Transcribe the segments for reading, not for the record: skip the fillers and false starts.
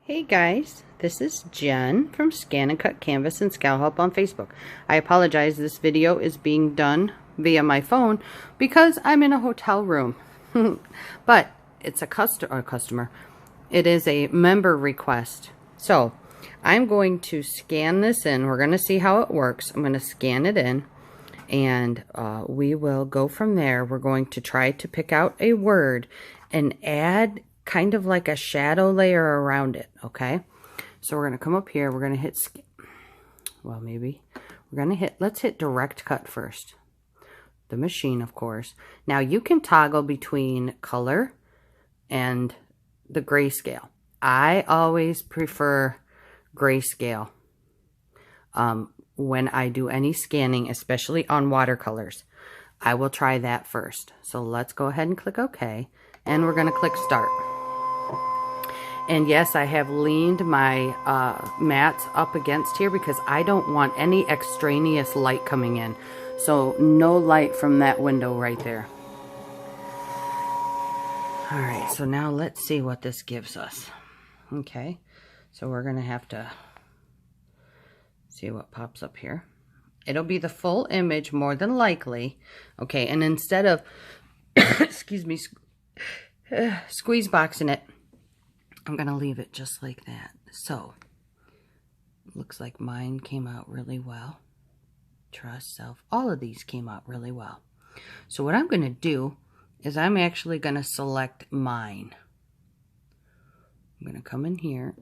Hey guys, this is Jen from ScanNCut Canvas and Scal Help on Facebook. I apologize, this video is being done via my phone because I'm in a hotel room. But it's a customer. It is a member request. So I'm going to scan this in. We're going to see how it works. I'm going to scan it in and we will go from there. We're going to try to pick out a word and add kind of like a shadow layer around it, okay? So we're going to come up here, we're going to hit, well, maybe, we're going to hit, let's hit direct cut first. The machine, of course. Now you can toggle between color and the grayscale. I always prefer grayscale when I do any scanning, especially on watercolors. I will try that first. So let's go ahead and click OK, and we're going to click Start. And yes, I have leaned my mats up against here because I don't want any extraneous light coming in. So no light from that window right there. Alright, so now let's see what this gives us. Okay, so we're going to have to see what pops up here. It'll be the full image more than likely. Okay, and instead of, excuse me, squeeze boxing it, I'm going to leave it just like that. So, looks like mine came out really well. Trust self. All of these came out really well. So what I'm going to do is I'm actually going to select mine. I'm going to come in here.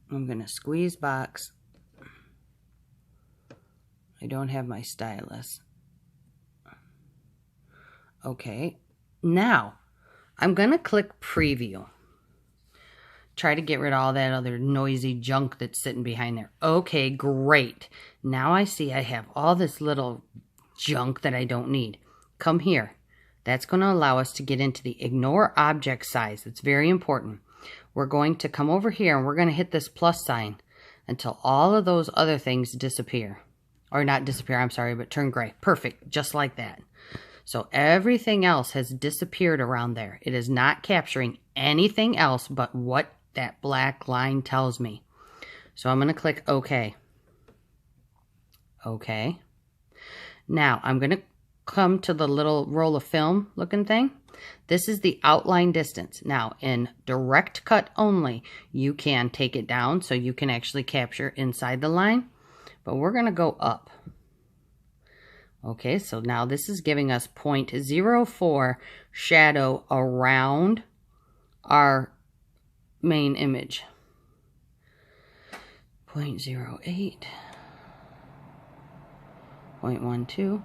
I'm going to squeeze box. I don't have my stylus. Okay. Now, I'm going to click preview. Try to get rid of all that other noisy junk that's sitting behind there. Okay, great. Now I see I have all this little junk that I don't need. Come here. That's going to allow us to get into the ignore object size. It's very important. We're going to come over here and we're going to hit this plus sign until all of those other things disappear. Or not disappear, I'm sorry, but turn gray. Perfect, just like that. So everything else has disappeared around there. It is not capturing anything else but what that black line tells me. So I'm going to click OK. OK. Now I'm going to come to the little roll of film looking thing. This is the outline distance. Now in direct cut only, you can take it down so you can actually capture inside the line. But we're going to go up. Okay, so now this is giving us 0.04 shadow around our main image. 0.08, 0.12.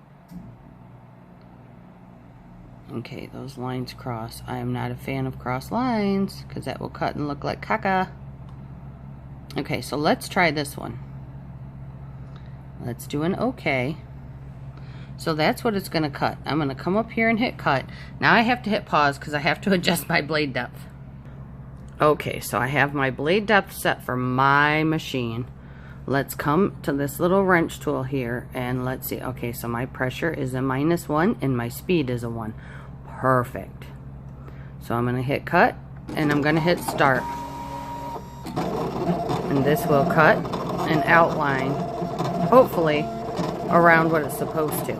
Okay, those lines cross. I am not a fan of cross lines because that will cut and look like caca. Okay, so let's try this one. Let's do an OK. So that's what it's going to cut. I'm going to come up here and hit cut. Now I have to hit pause because I have to adjust my blade depth. Okay, so I have my blade depth set for my machine. Let's come to this little wrench tool here and let's see. Okay, so my pressure is a -1 and my speed is a 1. Perfect. So I'm going to hit cut and I'm going to hit start. And this will cut and outline, hopefully, around what it's supposed to.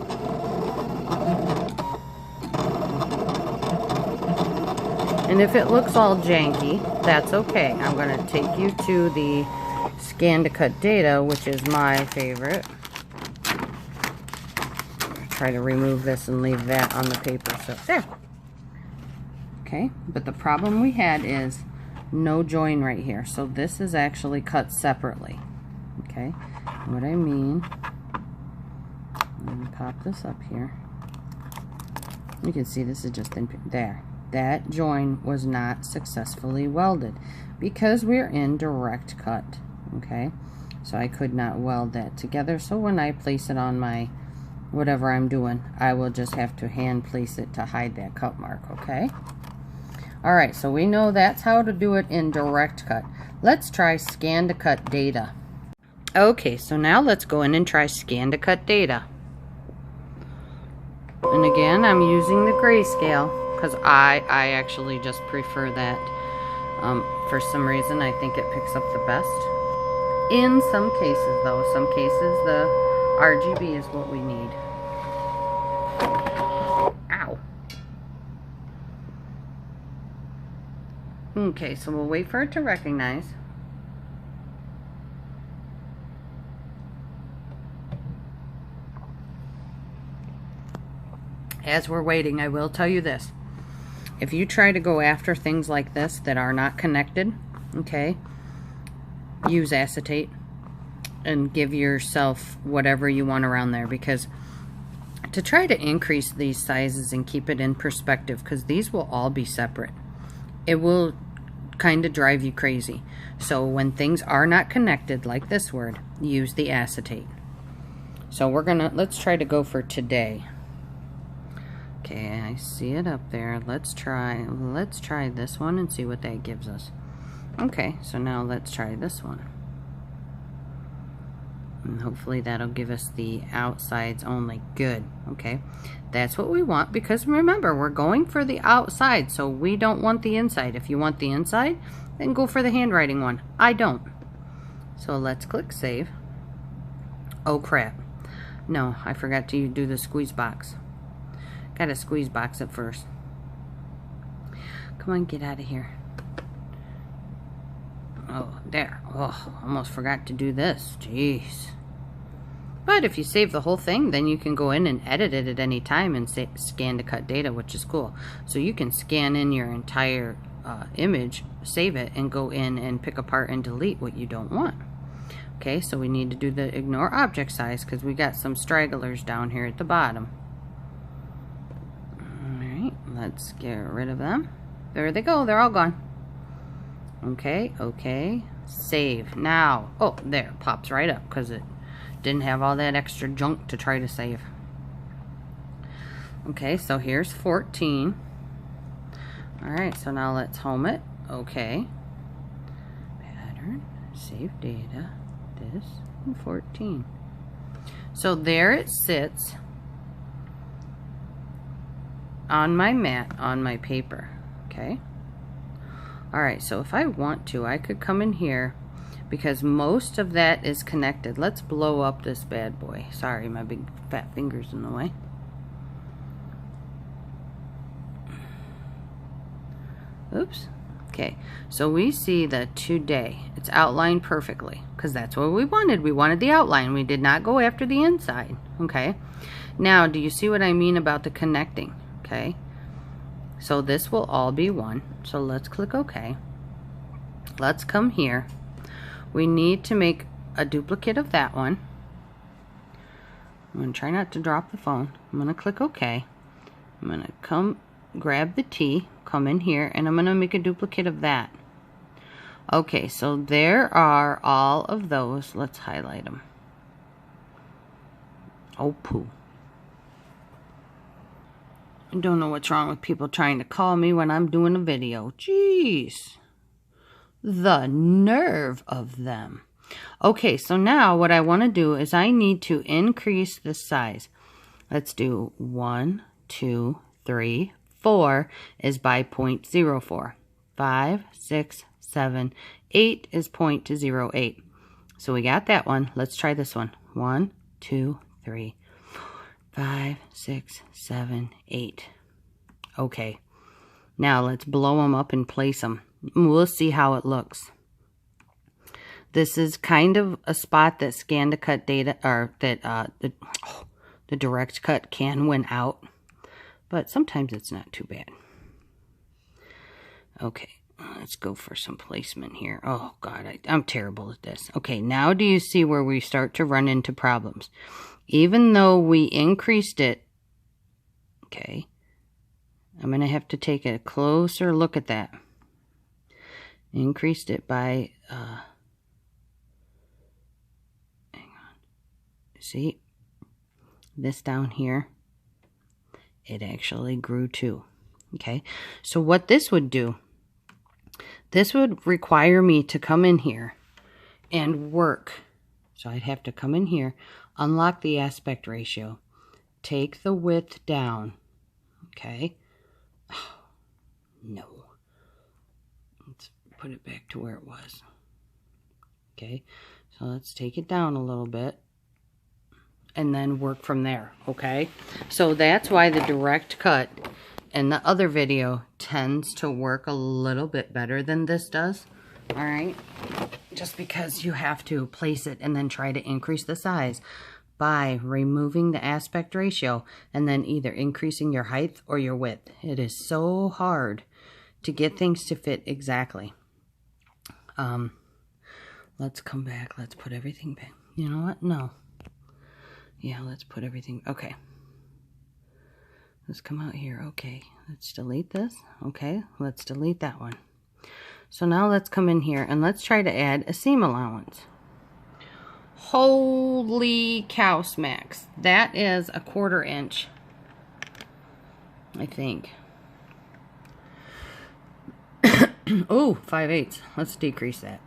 And if it looks all janky, that's okay. I'm going to take you to the ScanNCut data, which is my favorite. Try to remove this and leave that on the paper. So there. Okay, but the problem we had is no join right here. So this is actually cut separately. Okay, what I mean, let me pop this up here. You can see this is just in there. That join was not successfully welded because we're in direct cut. Okay, so I could not weld that together. So when I place it on my whatever I'm doing, I will just have to hand place it to hide that cut mark. Okay. All right, so we know that's how to do it in direct cut. Let's try ScanNCut data. Okay, so now let's go in and try ScanNCut data. And again, I'm using the grayscale because I actually just prefer that. For some reason, I think it picks up the best. In some cases, though, some cases the RGB is what we need. Ow. Okay, so we'll wait for it to recognize. As we're waiting, I will tell you this. If you try to go after things like this that are not connected, okay, use acetate and give yourself whatever you want around there, because to try to increase these sizes and keep it in perspective, because these will all be separate, it will kind of drive you crazy. So when things are not connected, like this word, use the acetate. So let's try to go for today. Okay, I see it up there. Let's try this one and see what that gives us. Okay, so now let's try this one. And hopefully that'll give us the outsides only. Good. Okay, that's what we want, because remember, we're going for the outside, so we don't want the inside. If you want the inside, then go for the handwriting one. I don't. So let's click save. Oh crap. No, I forgot to do the squeeze box. Gotta squeeze box it first. Come on, get out of here. Oh, there. Oh, almost forgot to do this. Jeez. But if you save the whole thing, then you can go in and edit it at any time and scan to cut data, which is cool. So you can scan in your entire image, save it, and go in and pick apart and delete what you don't want. Okay, so we need to do the ignore object size, because we got some stragglers down here at the bottom. Let's get rid of them. There they go. They're all gone. Okay, okay. Save. Now. Oh, there. Pops right up because it didn't have all that extra junk to try to save. Okay, so here's 14. Alright, so now let's home it. Okay. Pattern. Save data. This. And 14. So there it sits on my mat, on my paper. Okay. Alright, so if I want to, I could come in here, because most of that is connected. Let's blow up this bad boy. Sorry, my big fat finger's in the way. Oops. Okay, so we see the today. It's outlined perfectly, because that's what we wanted. We wanted the outline. We did not go after the inside. Okay. Now, do you see what I mean about the connecting? Okay, so this will all be one. So let's click OK. Let's come here. We need to make a duplicate of that one. I'm going to try not to drop the phone. I'm going to click OK. I'm going to come grab the T, come in here, and I'm going to make a duplicate of that. Okay, so there are all of those. Let's highlight them. Oh, poo. I don't know what's wrong with people trying to call me when I'm doing a video. Jeez. The nerve of them. Okay, so now what I want to do is I need to increase the size. Let's do 1, 2, 3, 4 is by 0.04. 5, 6, 7, 8 is 0.08. So we got that one. Let's try this one. 1, 2, 3, 5, 6, 7, 8. Okay. Now let's blow them up and place them. We'll see how it looks. This is kind of a spot that scan to cut data, or that the direct cut can win out. But sometimes it's not too bad. Okay. Let's go for some placement here. Oh, God, I'm terrible at this. Okay, now do you see where we start to run into problems? Even though we increased it, okay, I'm going to have to take a closer look at that. Increased it by, hang on. See, this down here, it actually grew too. Okay, so what this would do, this would require me to come in here and work. So I'd have to come in here, unlock the aspect ratio, take the width down. Okay. Oh, no. Let's put it back to where it was. Okay, so let's take it down a little bit and then work from there, okay? So that's why the direct cut in the other video tends to work a little bit better than this does, all right? Just because you have to place it and then try to increase the size by removing the aspect ratio and then either increasing your height or your width. It is so hard to get things to fit exactly. Let's come back. Let's put everything back. You know what? No. Yeah, let's put everything. Okay. Let's come out here. Okay. Let's delete this. Okay. Let's delete that one. So now let's come in here and let's try to add a seam allowance. Holy cow smacks. That is a 1/4 inch. I think. Oh, 5/8. Let's decrease that.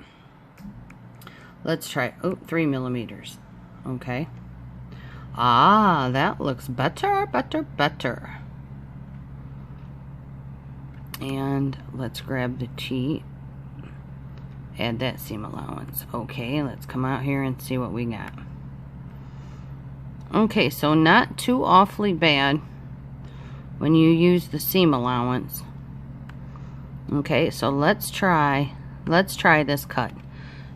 Let's try, 3 millimeters. Okay. Ah, that looks better, better, better. And let's grab the T. Add that seam allowance. Okay, let's come out here and see what we got. Okay, so not too awfully bad when you use the seam allowance. Okay, so let's try this cut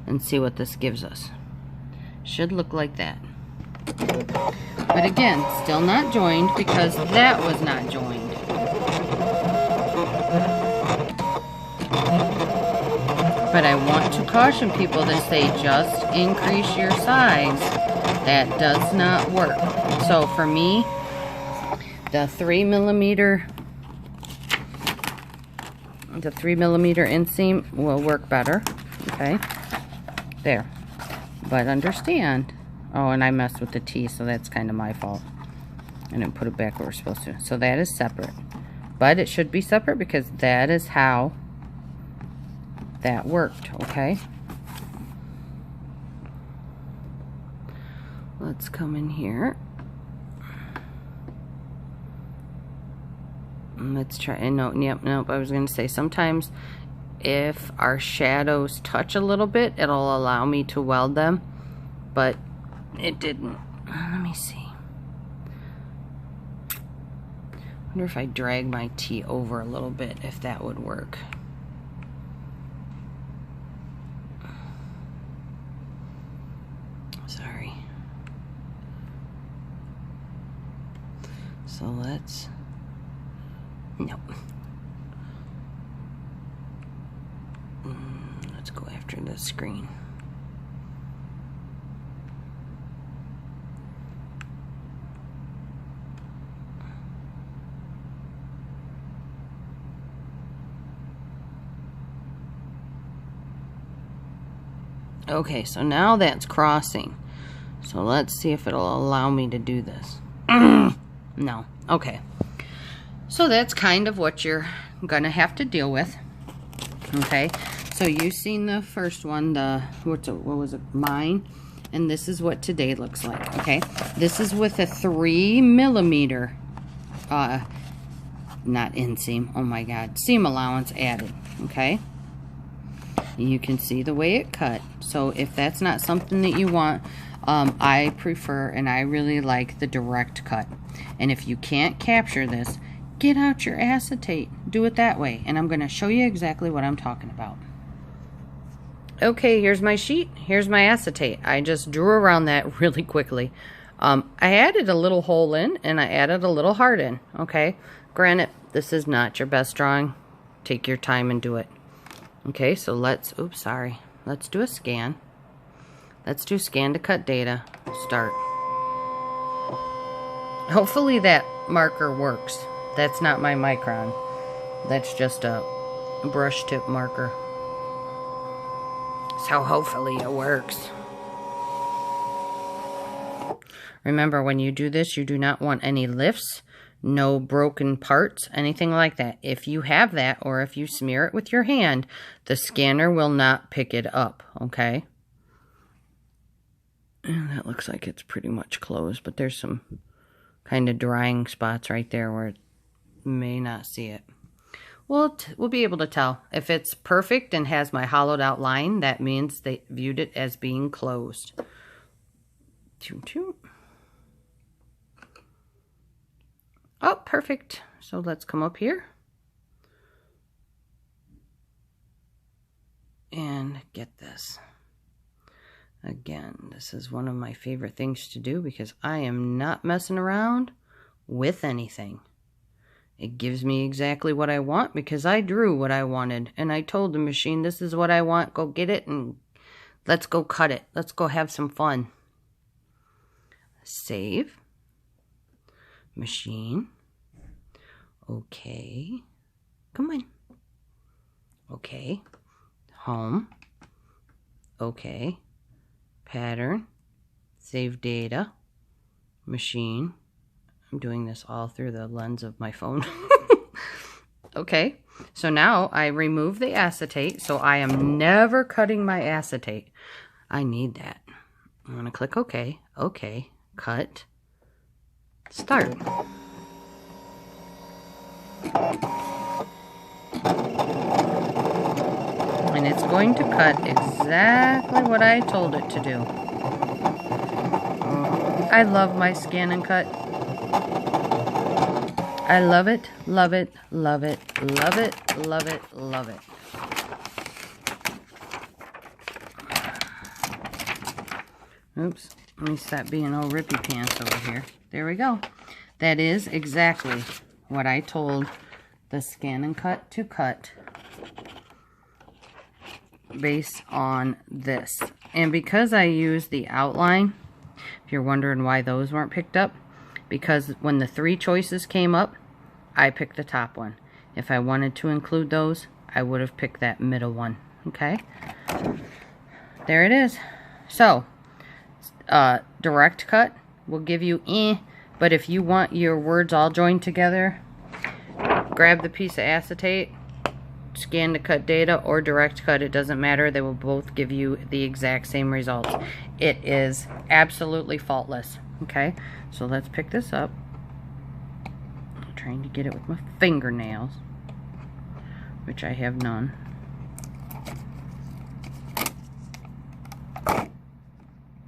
and see what this gives us. Should look like that. But again, still not joined because that was not joined. But I want to caution people that say just increase your size. That does not work. So for me, the 3 millimeter inseam will work better. Okay. There. But understand. Oh, and I messed with the T, so that's kind of my fault. I didn't put it back where we're supposed to. So that is separate. But it should be separate because that is how that worked, okay? Let's come in here. Let's try, and nope, I was going to say sometimes if our shadows touch a little bit, it'll allow me to weld them, but it didn't. Let me see. I wonder if I drag my T over a little bit, if that would work. Sorry. So let's, nope. Let's go after the screen. Okay, so now that's crossing. So let's see if it'll allow me to do this. No. Okay. So that's kind of what you're gonna have to deal with. Okay. So you've seen the first one, the what was it? Mine. And this is what today looks like. Okay. This is with a 3 millimeter not inseam. Oh my God. Seam allowance added. Okay. You can see the way it cut. So if that's not something that you want, I prefer and I really like the direct cut. And if you can't capture this, get out your acetate. Do it that way. And I'm going to show you exactly what I'm talking about. Okay, here's my sheet. Here's my acetate. I just drew around that really quickly. I added a little hole in and I added a little heart in. Okay, granted, this is not your best drawing. Take your time and do it. Okay, so let's do a scan. Let's do scan to cut data. Start. Hopefully that marker works. That's not my micron. That's just a brush tip marker. So hopefully it works. Remember, when you do this, you do not want any lifts, no broken parts, anything like that. If you have that, or if you smear it with your hand, the scanner will not pick it up, okay? And that looks like it's pretty much closed, but there's some kind of drying spots right there where it may not see it. we'll be able to tell. If it's perfect and has my hollowed out line, that means they viewed it as being closed. Oh, perfect. So let's come up here and get this. Again, this is one of my favorite things to do because I am not messing around with anything. It gives me exactly what I want because I drew what I wanted. And I told the machine, this is what I want. Go get it and let's go cut it. Let's go have some fun. Save. Machine. Okay. Come on. Okay. Home. Okay. Pattern. Save data. Machine. I'm doing this all through the lens of my phone. Okay. So now I remove the acetate. So I am never cutting my acetate. I need that. I'm going to click OK. OK. Cut. Start. And it's going to cut exactly what I told it to do. I love my ScanNCut. I love it, love it, love it, love it, love it, love it. Oops, let me stop being all rippy pants over here. There we go. That is exactly what I told the ScanNCut to cut based on this. And because I used the outline, if you're wondering why those weren't picked up, because when the 3 choices came up, I picked the top one. If I wanted to include those, I would have picked that middle one. Okay? There it is. So, direct cut will give you but if you want your words all joined together, grab the piece of acetate, scan to cut data, or direct cut. It doesn't matter. They will both give you the exact same results. It is absolutely faultless. Okay, so let's pick this up. I'm trying to get it with my fingernails, which I have none.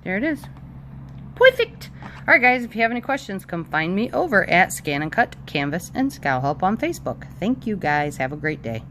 There it is. Perfect. Alright guys, if you have any questions, come find me over at ScanNCut Canvas and Scowl Help on Facebook. Thank you guys. Have a great day.